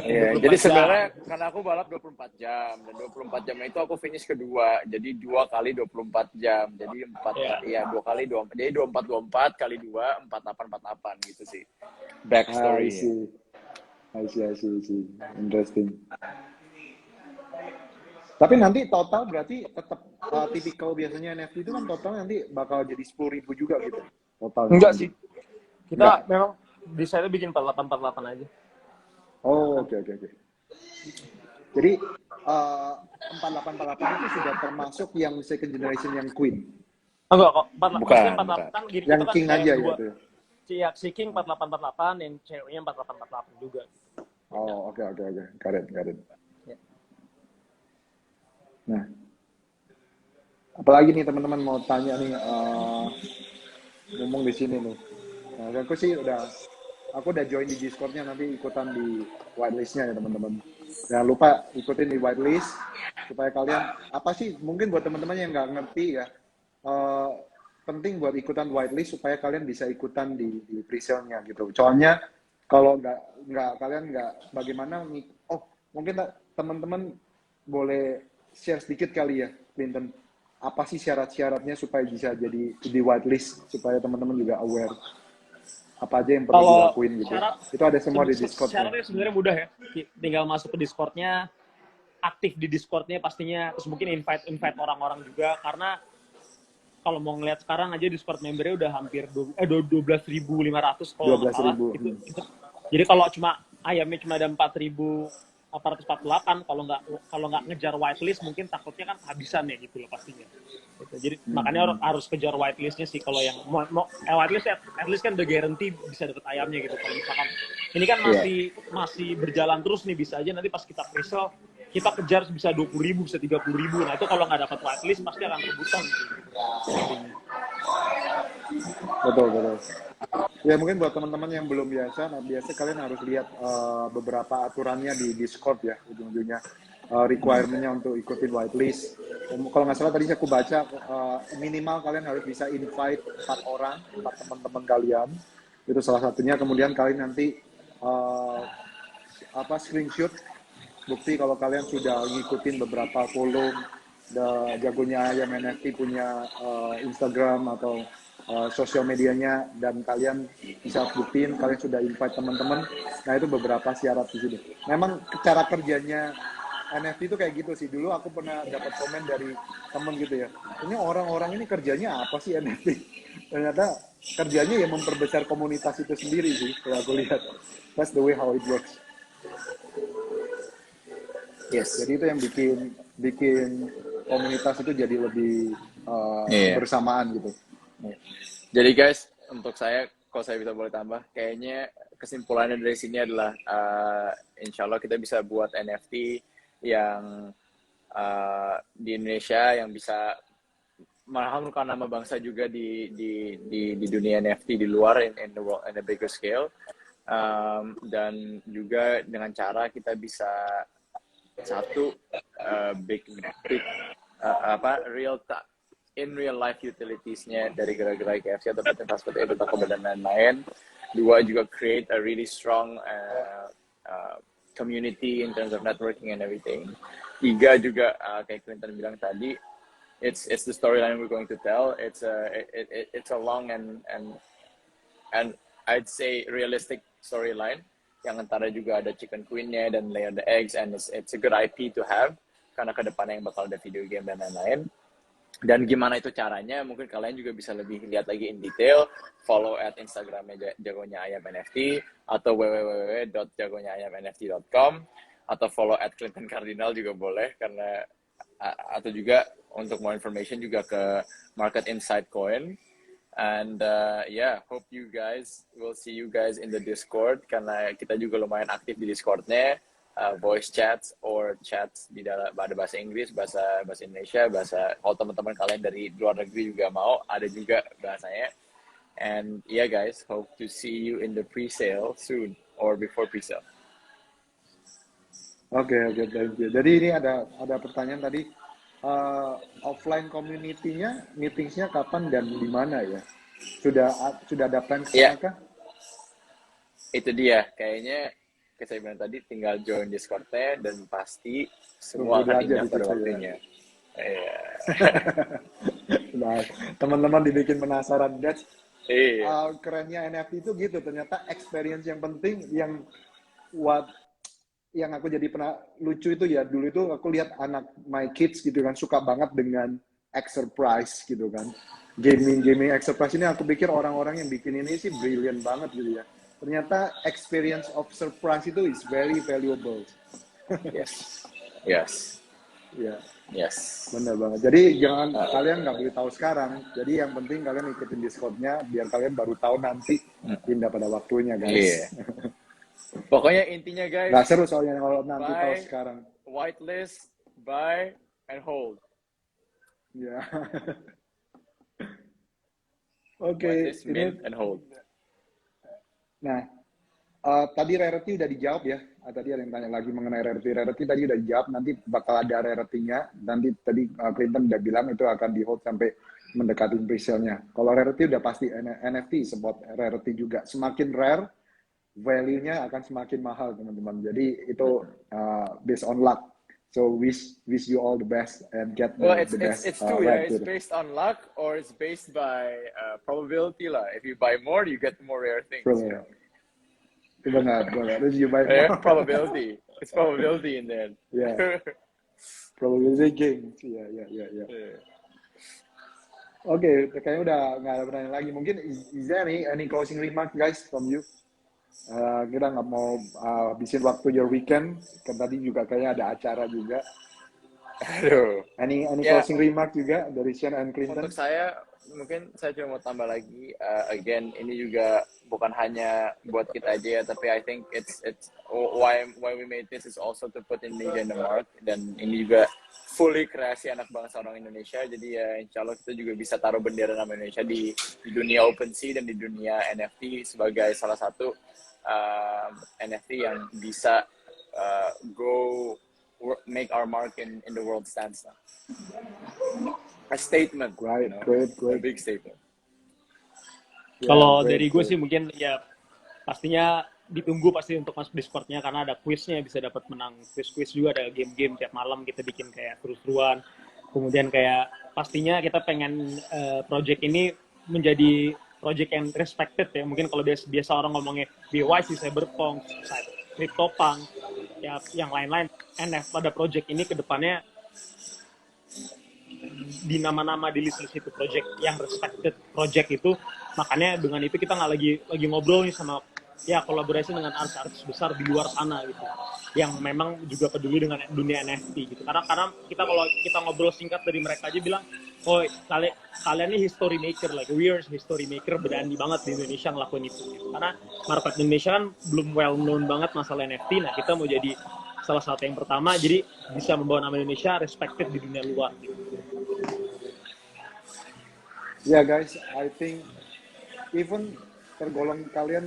Speaker 4: Iya, jadi sebenarnya karena aku balap 24 jam dan 24 jam itu aku finish kedua. Jadi 2 kali 24 jam. Jadi 2 kali 2. Jadi 24 kali 2 48 gitu sih. Backstory.
Speaker 3: I see. Interesting. Tapi nanti total berarti tetap tipikal biasanya NFT itu kan total nanti bakal jadi 10.000 juga gitu. Total.
Speaker 2: Enggak sih. Kita memang desainnya bikin 48 aja.
Speaker 3: Oh, oke. Jadi 4848 itu sudah termasuk yang second generation yang Queen.
Speaker 2: Enggak kok,
Speaker 4: 48
Speaker 2: kan gini,
Speaker 3: yang
Speaker 2: kita
Speaker 3: King
Speaker 2: kan
Speaker 3: aja
Speaker 2: dua.
Speaker 3: gitu.
Speaker 2: Si King 4848, yang ceweknya 4848 juga.
Speaker 3: Oh, oke. Got it. Nah, apalagi nih teman-teman mau tanya nih, ngomong di sini nih. Nah, aku udah join di Discord-nya, nanti ikutan di whitelist-nya ya teman-teman. Jangan lupa ikutin di whitelist supaya kalian apa sih, mungkin buat teman-teman yang nggak ngerti ya, penting buat ikutan whitelist supaya kalian bisa ikutan di pre-sale-nya gitu. Soalnya kalau kalian nggak bagaimana nih, mungkin teman-teman boleh share sedikit kali ya, Clinton. Apa sih syarat-syaratnya supaya bisa jadi di whitelist, supaya teman-teman juga aware apa aja yang perlu dilakuin gitu. Itu ada semua di Discord.
Speaker 2: Syaratnya sebenarnya mudah ya. Tinggal masuk ke Discord-nya, aktif di Discord-nya pastinya, terus mungkin invite orang-orang juga, karena kalau mau ngeliat sekarang aja Discord membernya udah hampir 12.500 kalau nggak salah. Jadi kalau ayamnya cuma ada 4.848, kalau nggak ngejar whitelist mungkin takutnya kan habisan ya gitu loh pastinya. Gitu. Jadi makanya harus kejar whitelistnya sih, kalau yang mau whitelist ya, at least kan udah guarantee bisa dapet ayamnya gitu. Kalau misalkan ini kan masih berjalan terus nih, bisa aja nanti pas kita pre-sale kita kejar bisa 20.000, bisa 30.000. Nah itu kalau nggak dapat whitelist pasti akan rebutan gitu.
Speaker 3: Betul, betul. Ya mungkin buat teman-teman yang belum biasa, nah biasa kalian harus lihat beberapa aturannya di Discord ya, ujung-ujungnya requirement-nya untuk ikutin whitelist. Kalau nggak salah tadi aku baca minimal kalian harus bisa invite 4 orang, 4 teman-teman kalian. Itu salah satunya. Kemudian kalian nanti screenshot bukti kalau kalian sudah ngikutin beberapa follow jagonya Ayam NFT punya Instagram atau sosial medianya, dan kalian bisa buktiin kalian sudah invite teman-teman. Nah itu beberapa syarat di sini. Memang cara kerjanya NFT itu kayak gitu sih. Dulu aku pernah dapat komen dari temen gitu ya. Ini orang-orang ini kerjanya apa sih NFT? Ternyata kerjanya ya memperbesar komunitas itu sendiri sih. Kalau aku lihat, that's the way how it works.
Speaker 4: Yes.
Speaker 3: Jadi itu yang bikin komunitas itu jadi lebih bersamaan gitu.
Speaker 4: Jadi guys, untuk saya, kalau saya bisa boleh tambah, kayaknya kesimpulannya dari sini adalah insya Allah kita bisa buat NFT yang di Indonesia yang bisa mengharumkan nama bangsa juga di dunia NFT di luar, in the world, in a bigger scale, dan juga dengan cara kita bisa satu real life utilities-nya dari gerai-gerai KFC atau tempat seperti itu, Taco Bell dan lain-lain. Dua, juga create a really strong community in terms of networking and everything. Tiga juga kayak Clinton bilang tadi, it's the storyline we're going to tell. It's a long and I'd say realistic storyline yang antara juga ada chicken queen-nya dan layer the eggs, and it's a good IP to have karena kedepannya yang bakal ada video game dan lain-lain. Dan gimana itu caranya, mungkin kalian juga bisa lebih lihat lagi in detail, follow at Instagramnya Jagonya Ayam NFT, atau www.jagonyaayamnft.com, atau follow at Clinton Cardinal juga boleh, karena atau juga untuk more information juga ke Market Insight Coin. And hope you guys, will see you guys in the Discord, karena kita juga lumayan aktif di Discordnya. Voice chats or chats di dalam ada bahasa Inggris, bahasa Indonesia, kalau teman-teman kalian dari luar negeri juga mau, ada juga bahasanya. And guys, hope to see you in the pre-sale soon or before pre-sale.
Speaker 3: Oke, thank you. Jadi ini ada pertanyaan tadi, offline community-nya meetingsnya kapan dan di mana ya? Sudah ada plan kesana kah?
Speaker 4: Itu dia, kayaknya kayak saya bilang tadi, tinggal join Discord-nya dan pasti semua akan indah pada waktunya.
Speaker 3: Nah, teman-teman dibikin penasaran. That's kerennya NFT itu gitu. Ternyata experience yang penting, yang aku jadi pernah lucu itu ya, dulu itu aku lihat anak my kids gitu kan suka banget dengan Exerprise gitu kan. Gaming Exerprise ini aku pikir orang-orang yang bikin ini sih brilliant banget gitu ya. Ternyata experience of surprise itu is very valuable.
Speaker 4: Yes.
Speaker 3: Ya.
Speaker 4: Yes.
Speaker 3: Benar banget. Jadi jangan kalian nggak boleh tahu sekarang. Jadi yang penting kalian ikutin Discord-nya biar kalian baru tahu nanti pindah pada waktunya, guys.
Speaker 4: Pokoknya intinya guys.
Speaker 3: Nggak seru soalnya kalau nanti tahu sekarang.
Speaker 4: Whitelist, buy, and hold.
Speaker 3: Ya. Oke.
Speaker 4: Whitelist, mint, and hold.
Speaker 3: Nah, tadi rarity udah dijawab ya. Tadi ada yang tanya lagi mengenai rarity. Rarity tadi udah dijawab. Nanti bakal ada rarity-nya. Nanti tadi Clinton udah bilang itu akan di hold sampai mendekati pre-sale-nya. Kalau rarity udah pasti NFT support rarity juga. Semakin rare, value-nya akan semakin mahal, teman-teman. Jadi itu based on luck. So wish you all the best and get the best.
Speaker 4: It's two, It's based on luck or it's based by probability lah. If you buy more, you get more rare things.
Speaker 3: Benar. If you buy more.
Speaker 4: Probability. It's probability in there.
Speaker 3: Yeah. Probability game. Yeah. Oke, kayaknya udah nggak ada pertanyaan lagi. Mungkin is there any closing remarks guys from you? Kita nggak mau habisin waktu your weekend, kan tadi juga kayaknya ada acara juga.
Speaker 4: Aduh.
Speaker 3: Any closing remark juga dari Sean and Clinton?
Speaker 4: Untuk saya, mungkin saya cuma mau tambah lagi. Again, ini juga bukan hanya buat kita aja ya, tapi I think it's why we made this is also to put in media in the market, dan ini juga fully kreasi anak bangsa orang Indonesia. Jadi ya insya Allah kita juga bisa taruh bendera nama Indonesia di dunia OpenSea dan di dunia NFT sebagai salah satu NFT yang bisa make our mark in the world stands now. A statement,
Speaker 3: Great,
Speaker 4: you know,
Speaker 3: great,
Speaker 4: a
Speaker 3: great.
Speaker 4: big statement.
Speaker 2: Kalau
Speaker 3: great,
Speaker 2: dari gue
Speaker 3: great.
Speaker 2: sih mungkin ya pastinya ditunggu pasti untuk masuk Discord-nya karena ada quiznya, bisa dapat menang quiz-quiz juga, ada game-game tiap malam kita bikin kayak seru-seruan. Kemudian kayak pastinya kita pengen project ini menjadi project yang respected ya. Mungkin kalau biasa orang ngomongnya BYC, Cyberpunk, CryptoPunk, ya yang lain-lain. NF pada project ini ke depannya di nama-nama di list itu project yang respected project itu, makanya dengan itu kita nggak lagi ngobrol nih sama ya kolaborasi dengan artis-artis besar di luar sana gitu yang memang juga peduli dengan dunia NFT gitu, karena kita kalau kita ngobrol singkat dari mereka aja bilang oh kalian ini history maker, like we are history maker, berani banget di Indonesia ngelakuin itu gitu. Karena market Indonesia kan belum well known banget masalah NFT, nah kita mau jadi salah satu yang pertama jadi bisa membawa nama Indonesia respected di dunia luar gitu.
Speaker 3: Ya guys, I think even tergolong kalian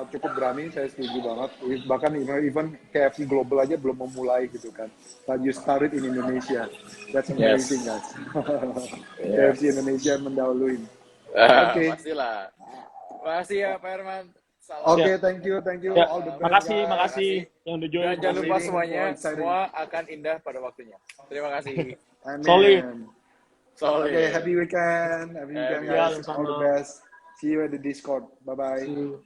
Speaker 3: cukup berani, saya setuju banget. Bahkan even KFC Global aja belum memulai gitu kan. But you started in Indonesia. That's amazing guys. KFC Indonesia mendahului. Oke.
Speaker 4: Pastilah. Makasih ya Pak Herman.
Speaker 3: Oke, thank you
Speaker 2: Ya,
Speaker 3: all the best.
Speaker 2: makasih yang udah join.
Speaker 4: Dan jangan lupa semuanya,
Speaker 3: exciting.
Speaker 4: semua akan indah pada waktunya. Terima kasih.
Speaker 3: Amin.
Speaker 2: Solid.
Speaker 3: Oke, happy weekend. Happy weekend
Speaker 2: Ya,
Speaker 3: guys.
Speaker 2: sama-sama.
Speaker 3: All the best. See you at the Discord. Bye bye.
Speaker 2: See you.